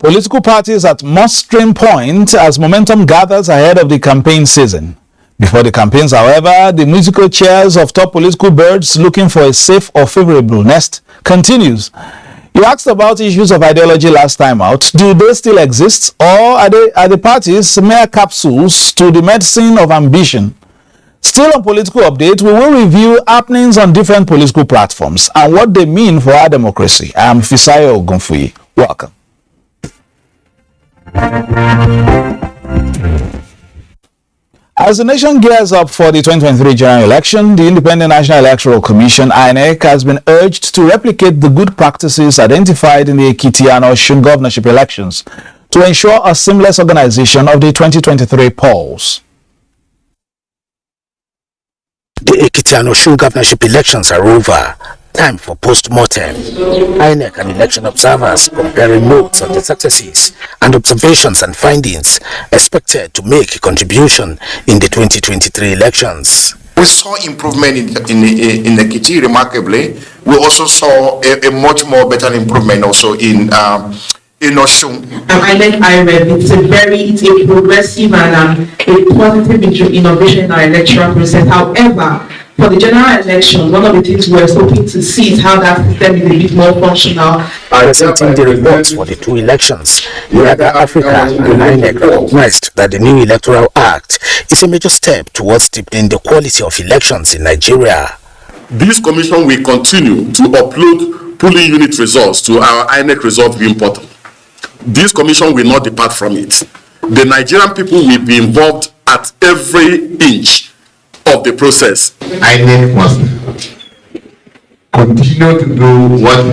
Political parties at mustering point as momentum gathers ahead of the campaign season. Before the campaigns, however, the musical chairs of top political birds looking for a safe or favorable nest continues. You asked about issues of ideology last time out. Do they still exist, or are the parties mere capsules to the medicine of ambition? Still on Political Update, we will review happenings on different political platforms and what they mean for our democracy. I am Fisayo Ogunfuyi. Welcome. As the nation gears up for the 2023 general election, the Independent National Electoral Commission, INEC, has been urged to replicate the good practices identified in the Ekiti and Osun governorship elections to ensure a seamless organization of the 2023 polls. The Ekiti and Osun governorship elections are over. Time for post-mortem. INEC and election observers comparing notes on the successes and observations and findings expected to make a contribution in the 2023 elections. We saw improvement in Ekiti, remarkably. We also saw a much more better improvement also in Osun. INEC IREV, it's a progressive and a positive innovation in our electoral process. However, for the general election, one of the things we're hoping to see is how that system is a bit more functional. Presenting the reports for the two elections, Yaga Africa and INEC recognized that the new Electoral Act is a major step towards deepening the quality of elections in Nigeria. This commission will continue to upload polling unit results to our INEC result viewing portal. This commission will not depart from it. The Nigerian people will be involved at every inch of the process. INEC must continue to do what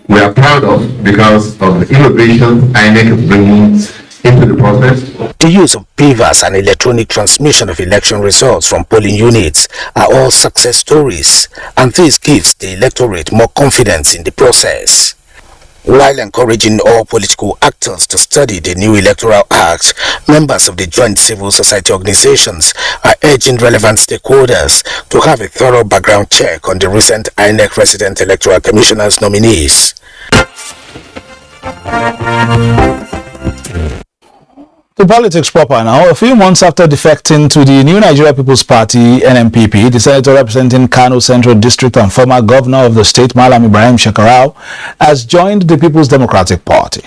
we are proud of because of the innovation INEC brings into the process. The use of beavers and electronic transmission of election results from polling units are all success stories, and this gives the electorate more confidence in the process. While encouraging all political actors to study the new Electoral Act, members of the joint civil society organizations are urging relevant stakeholders to have a thorough background check on the recent INEC Resident Electoral Commissioners nominees. To politics proper now. A few months after defecting to the New Nigeria People's Party, NNPP, the senator representing Kano Central District and former governor of the state, Malam Ibrahim Shekarau, has joined the People's Democratic Party.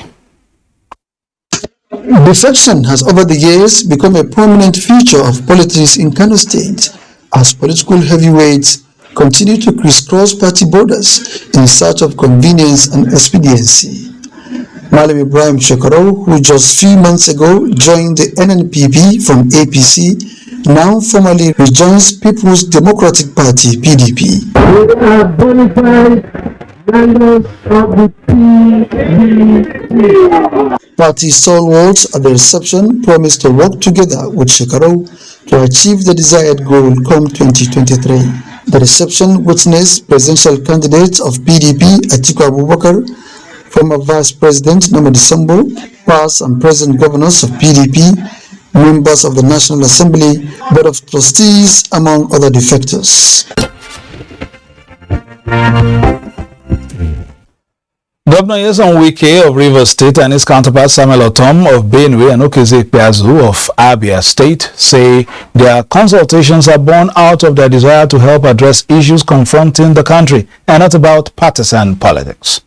Defection has over the years become a prominent feature of politics in Kano State as political heavyweights continue to crisscross party borders in search of convenience and expediency. Malam Ibrahim Shekarau, who just few months ago joined the NNPP from APC, now formally rejoins People's Democratic Party (PDP). We are bona fide members of the PDP. Party stalwarts at the reception promised to work together with Shekarau to achieve the desired goal come 2023. The reception witnessed presidential candidates of PDP, Atiku Abubakar, former Vice President Namadi Sambo, past and present governors of PDP, members of the National Assembly, Board of Trustees, among other defectors. Governor Yeson Wike of Rivers State and his counterpart Samuel Otom of Benue and Okeze Piazu of Abia State say their consultations are born out of their desire to help address issues confronting the country and not about partisan politics.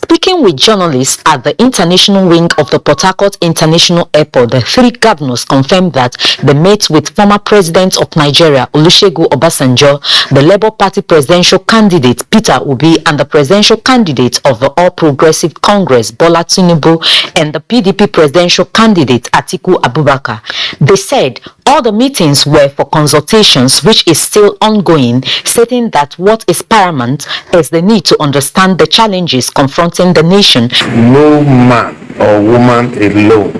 Speaking with journalists at the international wing of the Port Harcourt International Airport, the three governors confirmed that they met with former president of Nigeria, Olusegun Obasanjo, the Labour Party presidential candidate, Peter Obi, and the presidential candidate of the All Progressive Congress, Bola Tinubu, and the PDP presidential candidate, Atiku Abubakar. They said all the meetings were for consultations, which is still ongoing, stating that what is paramount is the need to understand the challenges confronting the nation. No man or woman alone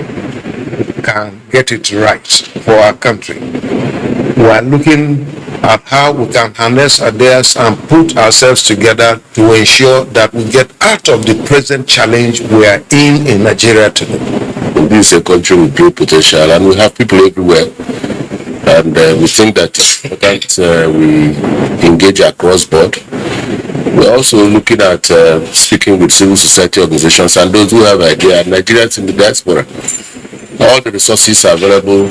can get it right for our country. We are looking at how we can harness ideas and put ourselves together to ensure that we get out of the present challenge we are in Nigeria today. This is a country with great potential, and we have people everywhere. And we think that it's important we engage across board. We're also looking at speaking with civil society organizations and those who have ideas, Nigerians in the diaspora. All the resources available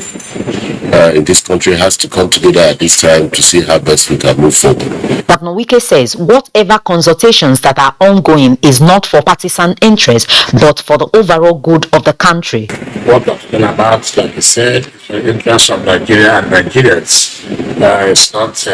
in this country has to come together at this time to see how best we can move forward. Governor Wike says whatever consultations that are ongoing is not for partisan interest, but for the overall good of the country. What we're talking about, like I said, is the interest of Nigeria and Nigerians. It's not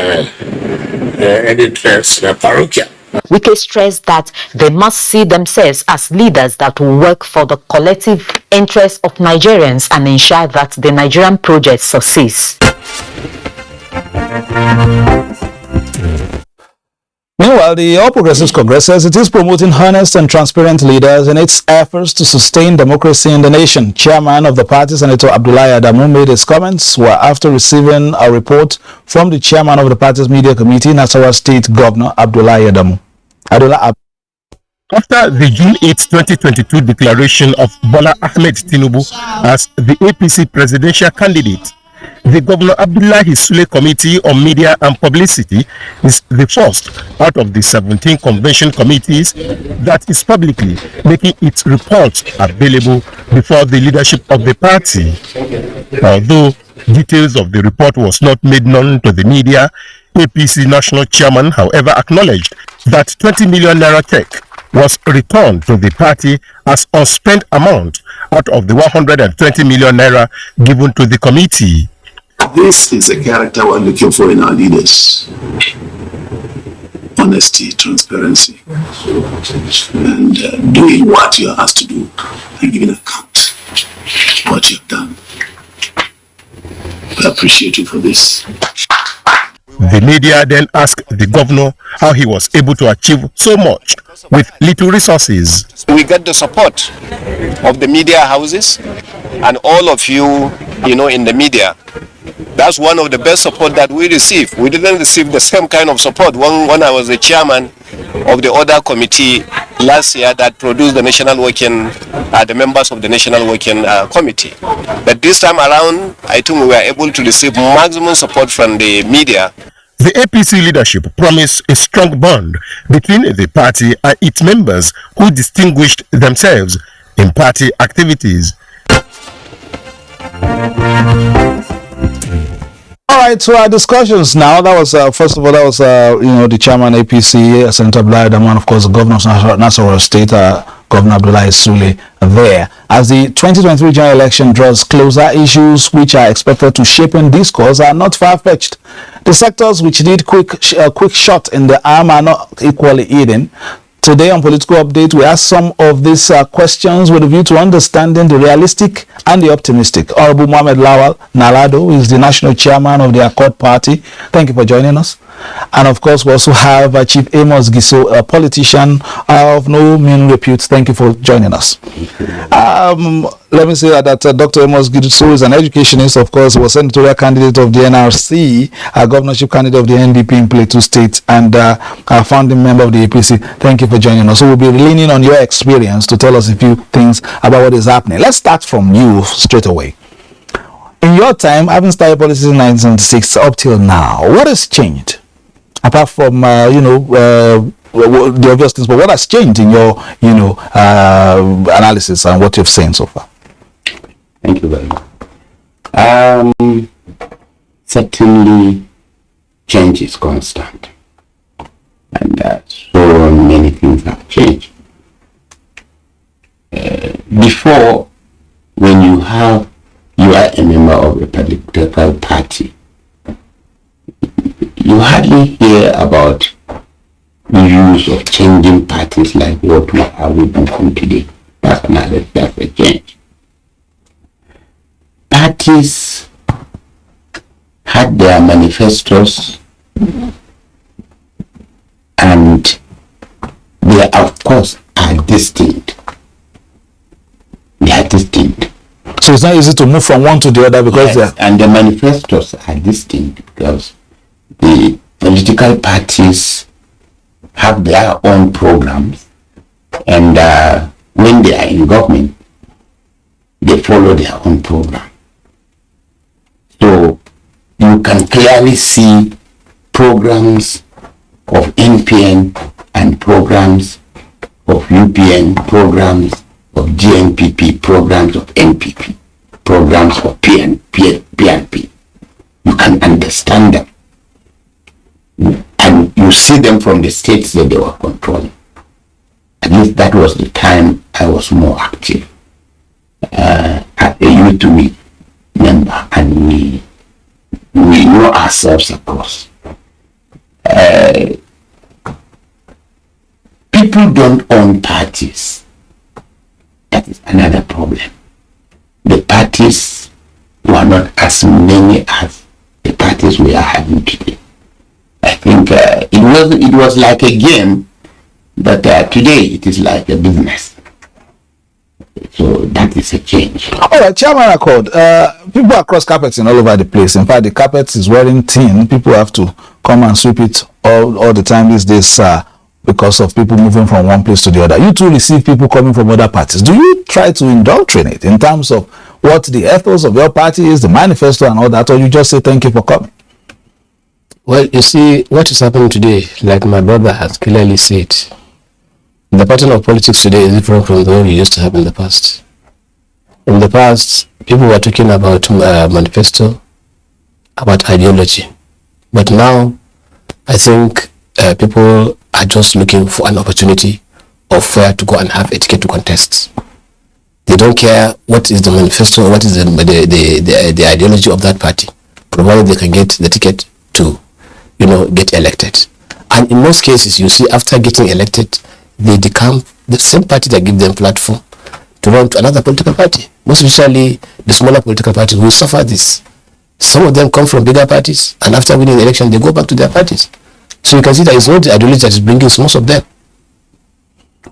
any interest parochial. Wike stressed that they must see themselves as leaders that will work for the collective interests of Nigerians and ensure that the Nigerian project succeeds. Meanwhile, the All Progressives Congress says it is promoting honest and transparent leaders in its efforts to sustain democracy in the nation. Chairman of the party, Senator Abdullahi Adamu, made his comments after receiving a report from the chairman of the party's media committee, Nasarawa State Governor Abdullahi Adamu. After the June 8, 2022 declaration of Bola Ahmed Tinubu as the APC presidential candidate, the Governor Abdullahi Sule Committee on Media and Publicity is the first out of the 17 convention committees that is publicly making its reports available before the leadership of the party. Although details of the report was not made known to the media, APC national chairman, however, acknowledged that 20 million naira check was returned to the party as unspent amount out of the 120 million naira given to the committee. This is the character we're looking for in our leaders. Honesty, transparency, and doing what you're asked to do and giving account of what you've done. We appreciate you for this. The media then asked the governor how he was able to achieve so much with little resources. We get the support of the media houses and all of you, in the media. That's one of the best support that we receive. We didn't receive the same kind of support when I was the chairman of the other committee last year that produced the national working, the members of the national working committee. But this time around, I think we were able to receive maximum support from the media. The APC leadership promised a strong bond between the party and its members who distinguished themselves in party activities. All right, so our discussions now. That was first of all, that was the chairman APC, Senator Abdullahi Adamu, of course, the governor of Nasarawa State, Governor Abdullahi Sule there. As the 2023 general election draws closer, issues which are expected to shape in discourse are not far-fetched. The sectors which need quick shot in the arm are not equally hidden. Today on Political Update, we ask some of these questions with a view to understanding the realistic and the optimistic. Honorable Mohammed Lawal Nalado, who is the national chairman of the Accord Party. Thank you for joining us. And of course, we also have Chief Amos Giso, a politician of no mean repute. Thank you for joining us. Let me say that Dr. Amos Giso is an educationist, of course, was senatorial candidate of the NRC, a governorship candidate of the NDP in Plateau State, and a founding member of the APC. Thank you for joining us. So we'll be leaning on your experience to tell us a few things about what is happening. Let's start from you straight away. In your time, having started politics in 1976 up till now, what has changed? Apart from the obvious things, but what has changed in your analysis and what you've seen so far? Thank you very much. Certainly, change is constant, and so many things have changed. Before, when you are a member of a political party, you hardly hear about views of changing parties like what we are witnessing today. That's a change. Parties had their manifestos, and they of course are distinct. They are distinct. So it's not easy to move from one to the other because and the manifestos are distinct because the political parties have their own programs, and when they are in government, they follow their own program. So you can clearly see programs of NPN and programs of UPN, programs of GNPP, programs of NPP, programs of PNP. You can understand them. And you see them from the states that they were controlling. At least that was the time I was more active as a youth week member, and we know ourselves across. People don't own parties. That is another problem. The parties were not as many as the parties we are having today. I think it was like a game, but today it is like a business. So that is a change. All right, Chairman Accord, people are cross carpeting all over the place. In fact, the carpet is wearing thin. People have to come and sweep it all the time these days because of people moving from one place to the other. You too receive people coming from other parties. Do you try to indoctrinate in terms of what the ethos of your party is, the manifesto and all that, or you just say thank you for coming? Well, you see, what is happening today, like my brother has clearly said, the pattern of politics today is different from the one we used to have in the past. In the past, people were talking about manifesto, about ideology. But now, I think people are just looking for an opportunity of where to go and have a ticket to contest. They don't care what is the manifesto or what is the ideology of that party, provided they can get the ticket to, get elected. And in most cases, you see, after getting elected, they become the same party that give them platform to run to another political party. Most especially the smaller political parties will suffer this. Some of them come from bigger parties, and after winning the election, they go back to their parties. So you can see that it's not the ideology that is bringing most of them.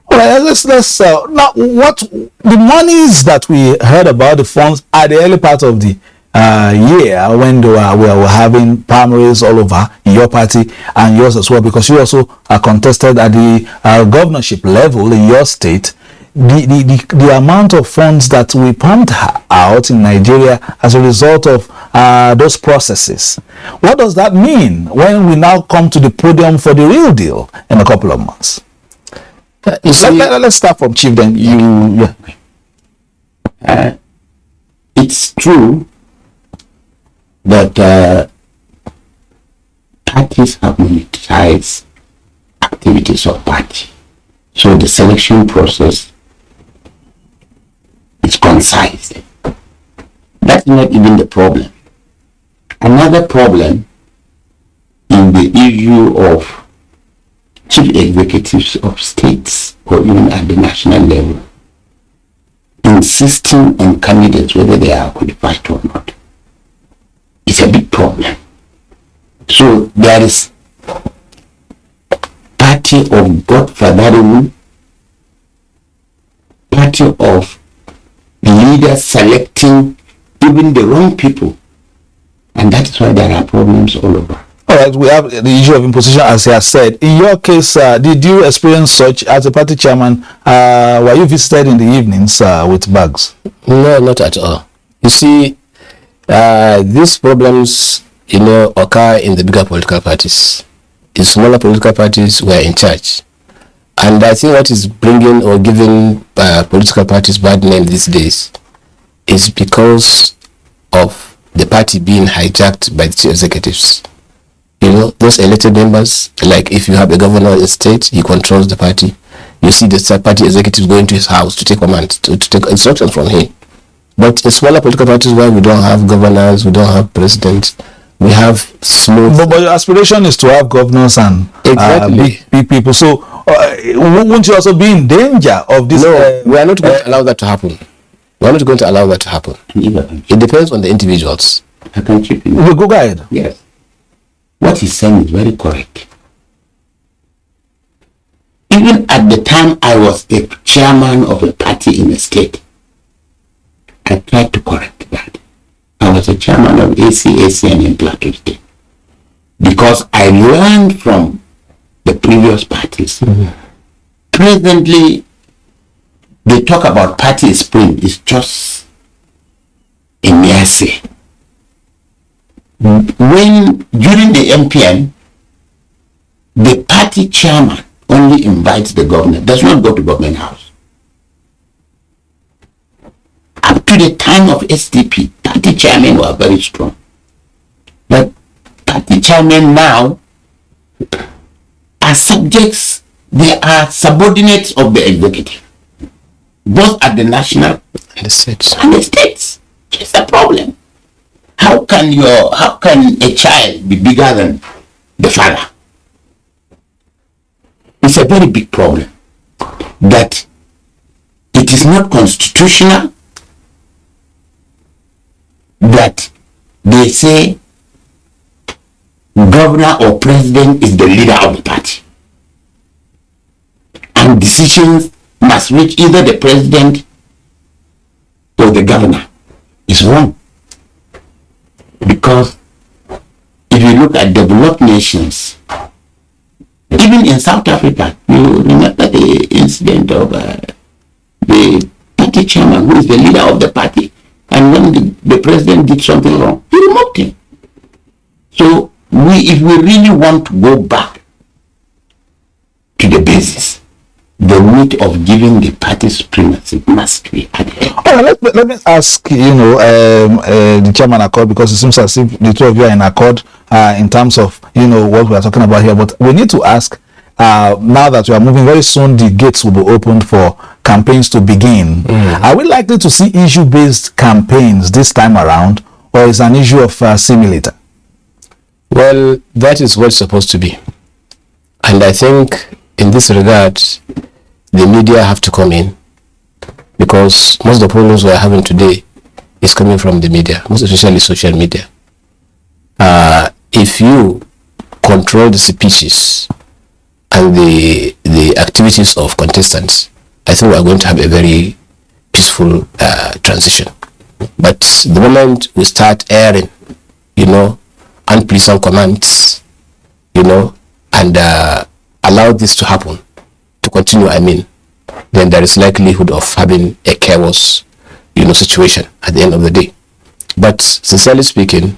All right, let's now what the monies that we heard about, the funds at the early part of the year when we were having primaries all over in your party and yours as well, because you also contested at the governorship level in your state. The amount of funds that we pumped out in Nigeria as a result of those processes, what does that mean when we now come to the podium for the real deal in a couple of months? Let's start from Chief then. It's true that parties have monetized activities of party. So the selection process is concise. That's not even the problem. Another problem in the issue of chief executives of states or even at the national level insisting on candidates whether they are qualified or not. It's a big problem. So there is party of godfathering, party of leaders selecting even the wrong people, and that's why there are problems all over. All right, we have the issue of imposition, as he has said. In your case, did you experience such as a party chairman? Were you visited in the evenings with bags? No, not at all. You see, these problems, occur in the bigger political parties. In smaller political parties, we are in charge. And I think what is bringing or giving political parties bad name these days is because of the party being hijacked by the chief executives. Those elected members, like if you have a governor in state, he controls the party. You see the party executives going to his house to take command, to take instructions from him. But in smaller political parties where we don't have governors, we don't have presidents, we have smooth... But your aspiration is to have governors and big people. So won't you also be in danger of this? No, we are not going to allow that to happen. We are not going to allow that to happen. It depends on the individuals. I can chip in. Go ahead. Yes. What he's saying is very correct. Even at the time I was a chairman of a party in a state, I tried to correct that. I was a chairman of ACN in Plateau State because I learned from the previous parties. Presently, they talk about party spring. It's just a mere say. When during the MPN, the party chairman only invites the governor, does not go to government house. Up to the time of SDP, party chairmen were very strong. But party chairmen now are subjects, they are subordinates of the executive, both at the national and the states. It's a problem. How can a child be bigger than the father? It's a very big problem. That it is not constitutional that they say governor or president is the leader of the party, and decisions must reach either the president or the governor. Is wrong. Because if you look at developed nations, even in South Africa, you remember the incident of the party chairman who is the leader of the party, and when the president did something wrong, he removed him. So if we really want to go back to the basis, the need of giving the party supremacy must be added. Let me ask, the chairman accord, because it seems as if the two of you are in accord in terms of, what we are talking about here. But we need to ask, now that we are moving very soon, the gates will be opened for campaigns to begin. Are we likely to see issue-based campaigns this time around, or is an issue of simulator? Well, that is what it's supposed to be. And I think in this regard, the media have to come in, because most of the problems we are having today is coming from the media, most especially social media. If you control the speeches and the activities of contestants, I think we are going to have a very peaceful transition. But the moment we start airing, unpleasant comments, and allow this to happen, to continue, then there is likelihood of having a chaos, situation at the end of the day. But sincerely speaking,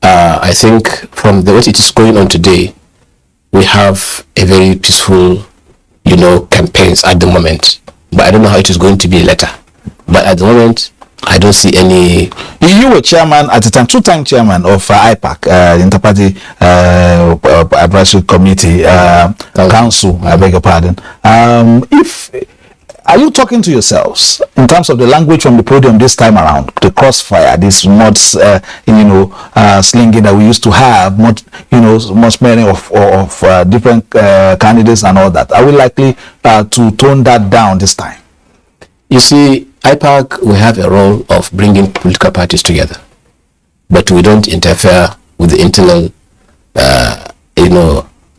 I think from what it is going on today, we have a very peaceful, campaigns at the moment. But I don't know how it is going to be later. But at the moment, I don't see any. You were chairman at the time, two-time chairman of IPAC, Interparty Advisory Committee Council. I beg your pardon. Are you talking to yourselves in terms of the language from the podium this time around? The crossfire, this not slinging that we used to have, much many of different candidates and all that. Are we likely to tone that down this time? You see, IPAC, we have a role of bringing political parties together, but we don't interfere with the internal,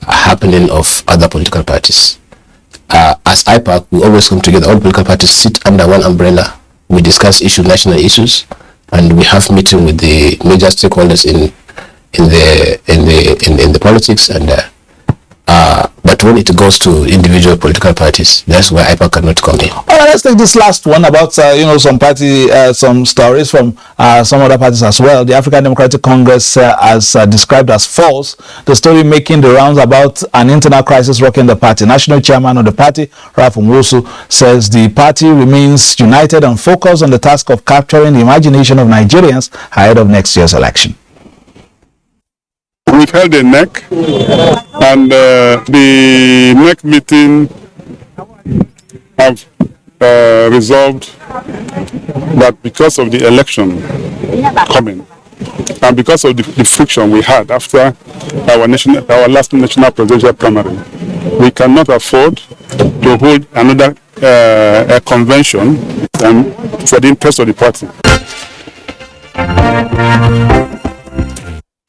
happening of other political parties. As IPAC, we always come together. All political parties sit under one umbrella. We discuss national issues, and we have meeting with the major stakeholders in the politics. But when it goes to individual political parties, that's where IPAC cannot come in. All right, let's take this last one about some stories from some other parties as well. The African Democratic Congress has described as false the story making the rounds about an internal crisis rocking the party. National chairman of the party, Ralph Nwosu, says the party remains united and focused on the task of capturing the imagination of Nigerians ahead of next year's election. We've held a NEC, and the NEC meeting have resolved that because of the election coming, and because of the friction we had after our last national presidential primary, we cannot afford to hold another convention for the interest of the party.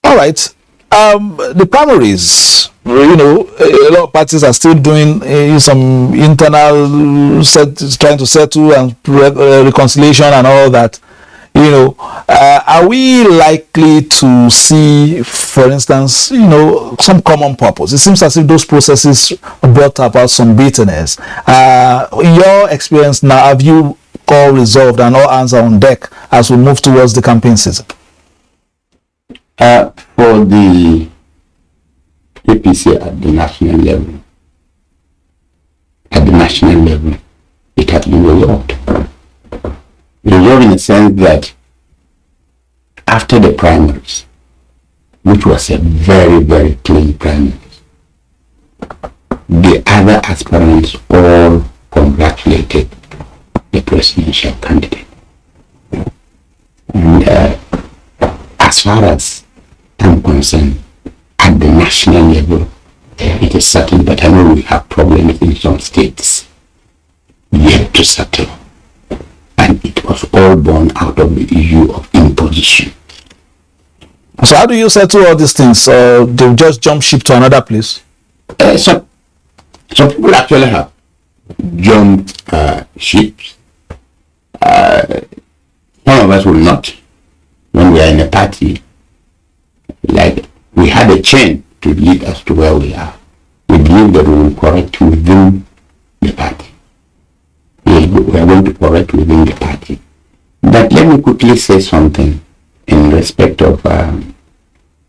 All right. The primaries, a lot of parties are still doing some internal trying to settle and reconciliation and all that. Are we likely to see, for instance, some common purpose? It seems as if those processes brought about some bitterness. In your experience now, have you all resolved and all hands are on deck as we move towards the campaign season? For the APC at the national level, at the national level, it has been resolved. Resolved in the sense that after the primaries, which was a very, very clean primaries, the other aspirants all congratulated the presidential candidate. And as far as I'm concerned, at the national level, it is certain, but I know we have problems in some states yet to settle. And it was all born out of the issue of imposition. So how do you settle all these things? They'll just jump ship to another place? Some people actually have jumped ships. Some of us will not. When we are in a party, like we had a chain to lead us to where we are. We believe that we will correct within the party. We are going to correct within the party. But let me quickly say something in respect of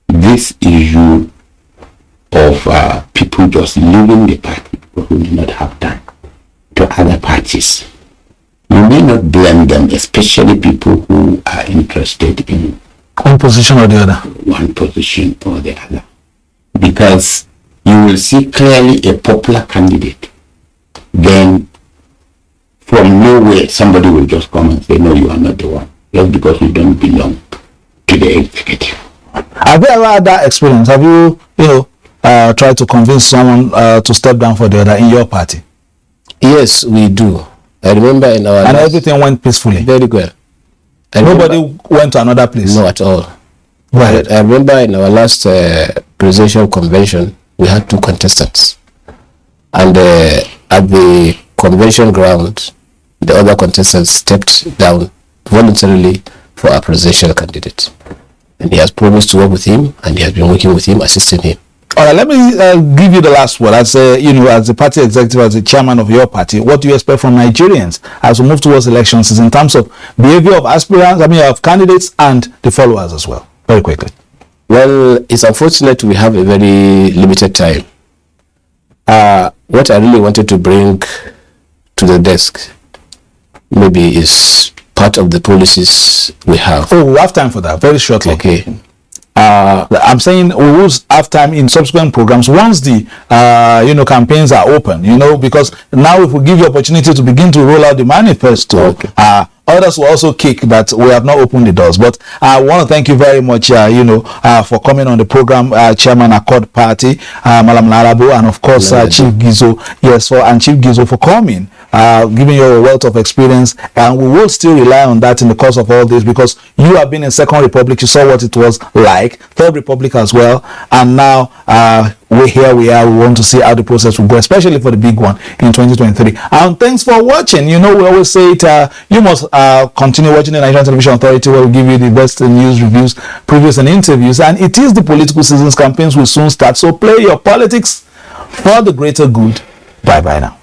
this issue of people just leaving the party who do not have time to other parties. You may not blame them, especially people who are interested in one position or the other. One position or the other. Because you will see clearly a popular candidate, then from nowhere somebody will just come and say, no, you are not the one, just because you don't belong to the executive. Have you ever had that experience? Have you, tried to convince someone to step down for the other in your party? Yes, we do. I remember in our and everything went peacefully. Very well. Nobody went to another place. No, at all. Right. I remember in our last presidential convention, we had 2 contestants, and at the convention ground, the other contestant stepped down voluntarily for a presidential candidate, and he has promised to work with him, and he has been working with him, assisting him. All right, let me give you the last word. As as the party executive, as the chairman of your party, what do you expect from Nigerians as we move towards elections in terms of behavior of aspirants, of candidates and the followers as well? Very quickly. Well, it's unfortunate we have a very limited time. What I really wanted to bring to the desk maybe is part of the policies we have. Oh, we have time for that very shortly. Okay. I'm saying we will have time in subsequent programs once the campaigns are open, because now if we give you opportunity to begin to roll out the manifesto, okay. Others will also kick that we have not opened the doors. But I want to thank you very much, for coming on the program, Chairman Accord Party, Malam Narabu, and of course, Chief Gizo, and Chief Gizo for coming, giving you a wealth of experience. And we will still rely on that in the course of all this, because you have been in Second Republic, you saw what it was like, Third Republic as well, and now we want to see how the process will go, especially for the big one in 2023. And thanks for watching. We always say it, you must continue watching the Nigerian Television Authority, where we give you the best news, reviews, previews and interviews. And it is the political season's campaigns will soon start, so play your politics for the greater good. Bye bye now.